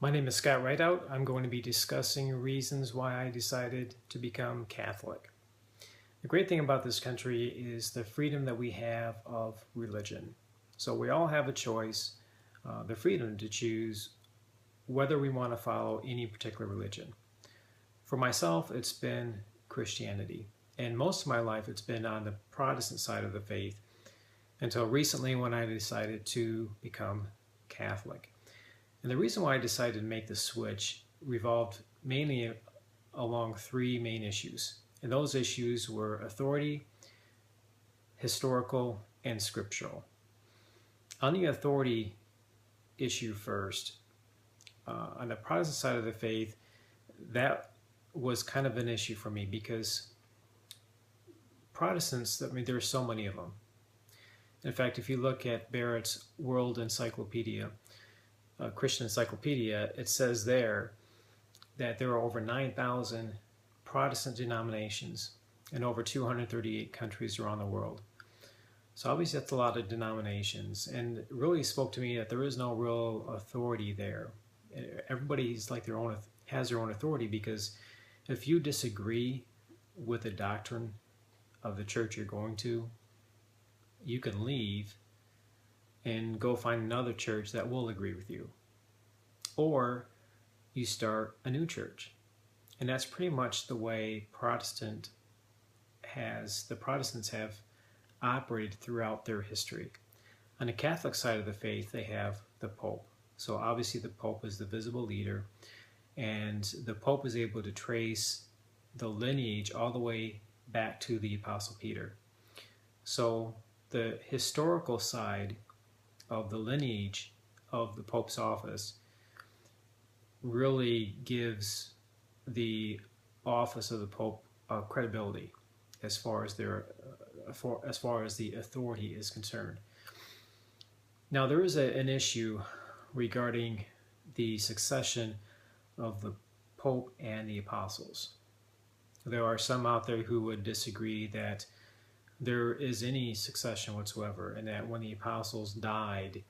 My name is Scott Rideout. I'm going to be discussing reasons why I decided to become Catholic. The great thing about this country is the freedom that we have of religion. So we all have a choice, the freedom to choose whether we want to follow any particular religion. For myself, it's been Christianity. And most of my life, it's been on the Protestant side of the faith until recently when I decided to become Catholic. And the reason why I decided to make the switch revolved mainly along three main issues. And those issues were authority, historical, and scriptural. On the authority issue first, on the Protestant side of the faith, that was kind of an issue for me because Protestants, there are so many of them. In fact, if you look at Barrett's World Encyclopedia, Christian Encyclopedia, it says there that there are over 9,000 Protestant denominations in over 238 countries around the world. So obviously that's a lot of denominations, and it really spoke to me that there is no real authority there. Everybody's like has their own authority, because if you disagree with the doctrine of the church you're going to, you can leave and go find another church that will agree with you. Or you start a new church. And that's pretty much the way the Protestants have operated throughout their history. On the Catholic side of the faith, they have the Pope. So obviously the Pope is the visible leader, and the Pope is able to trace the lineage all the way back to the Apostle Peter. So the historical side of the lineage of the Pope's office really gives the office of the Pope credibility as far as the authority is concerned. Now there is an issue regarding the succession of the Pope and the apostles. There are some out there who would disagree that there is any succession whatsoever, and that when the apostles died,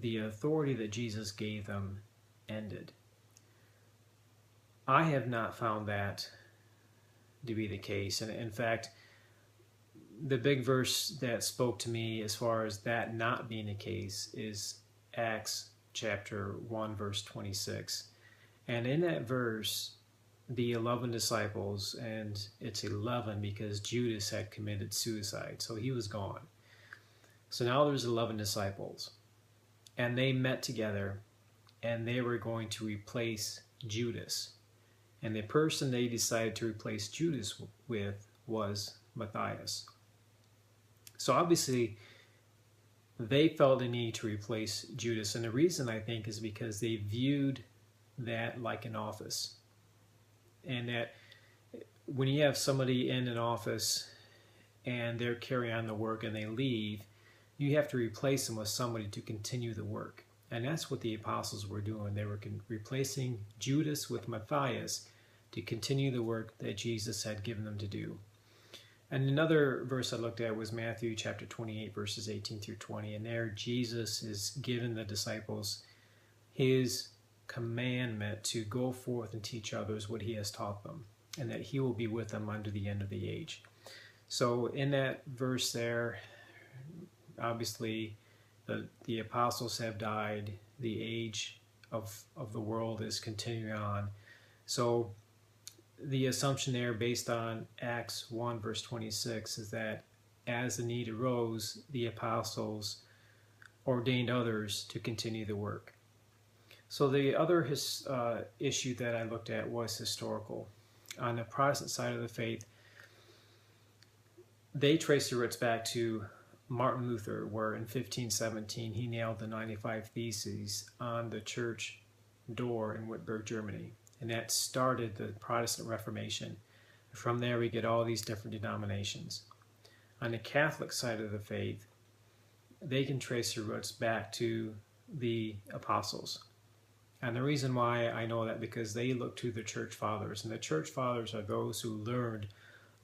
the authority that Jesus gave them ended. I have not found that to be the case, and in fact, the big verse that spoke to me as far as that not being the case is Acts chapter 1 verse 26. And in that verse, the 11 disciples, and it's 11 because Judas had committed suicide, so he was gone. So now there's 11 disciples, and they met together, and they were going to replace Judas. And the person they decided to replace Judas with was Matthias. So obviously, they felt the need to replace Judas, and the reason I think is because they viewed that like an office. And that when you have somebody in an office and they're carrying on the work and they leave, you have to replace them with somebody to continue the work. And that's what the apostles were doing. They were replacing Judas with Matthias to continue the work that Jesus had given them to do. And another verse I looked at was Matthew chapter 28, verses 18 through 20. And there Jesus is giving the disciples his commandment to go forth and teach others what he has taught them, and that he will be with them unto the end of the age. So in that verse there, obviously the apostles have died, the age of the world is continuing on. So the assumption there based on Acts 1 verse 26 is that as the need arose, the apostles ordained others to continue the work. So the other issue that I looked at was historical. On the Protestant side of the faith, they trace the roots back to Martin Luther, where in 1517 he nailed the 95 Theses on the church door in Wittenberg, Germany. And that started the Protestant Reformation. From there we get all these different denominations. On the Catholic side of the faith, they can trace their roots back to the apostles. And the reason why I know that, because they look to the church fathers, and the church fathers are those who learned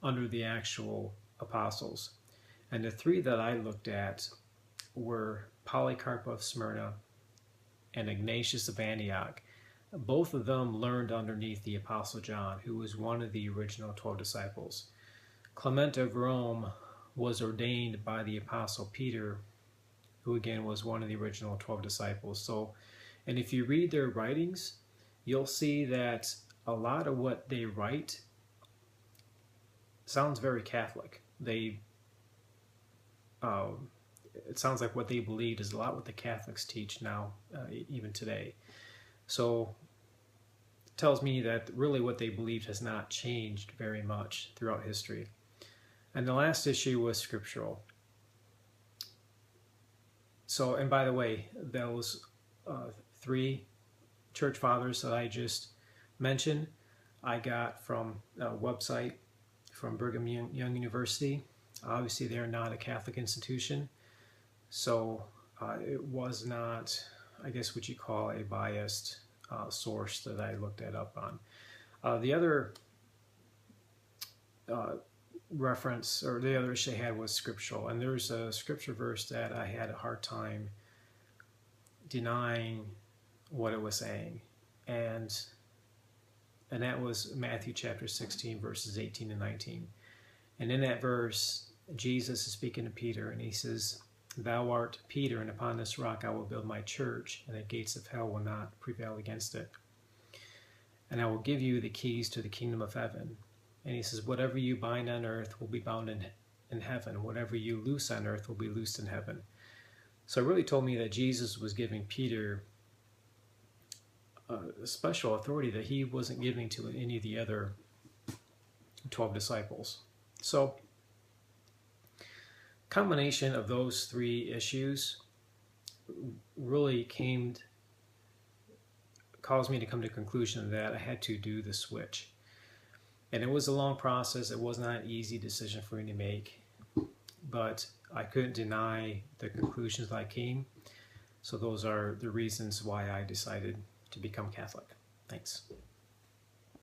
under the actual apostles. And the three that I looked at were Polycarp of Smyrna and Ignatius of Antioch. both of them learned underneath the Apostle John, who was one of the original 12 disciples. Clement of Rome was ordained by the Apostle Peter, who again was one of the original 12 disciples. So, and if you read their writings, you'll see that a lot of what they write sounds very Catholic. It sounds like what they believed is a lot what the Catholics teach now, even today. So it tells me that really what they believed has not changed very much throughout history. And the last issue was scriptural. So, and by the way, those three church fathers that I just mentioned, I got from a website from Brigham Young University. Obviously, they're not a Catholic institution, so it was not, I guess, what you call a biased source that I looked that up on. The other reference, or the other issue I had, was scriptural, and there's a scripture verse that I had a hard time denying what it was saying, and that was Matthew chapter 16, verses 18 and 19. And in that verse, Jesus is speaking to Peter, and he says, "Thou art Peter, and upon this rock I will build my church, and the gates of hell will not prevail against it. And I will give you the keys to the kingdom of heaven." And he says, "Whatever you bind on earth will be bound in heaven. Whatever you loose on earth will be loosed in heaven." So it really told me that Jesus was giving Peter a special authority that he wasn't giving to any of the other 12 disciples. So, combination of those three issues really caused me to come to the conclusion that I had to do the switch. And it was a long process. It was not an easy decision for me to make, but I couldn't deny the conclusions that I came. So those are the reasons why I decided to become Catholic. Thanks.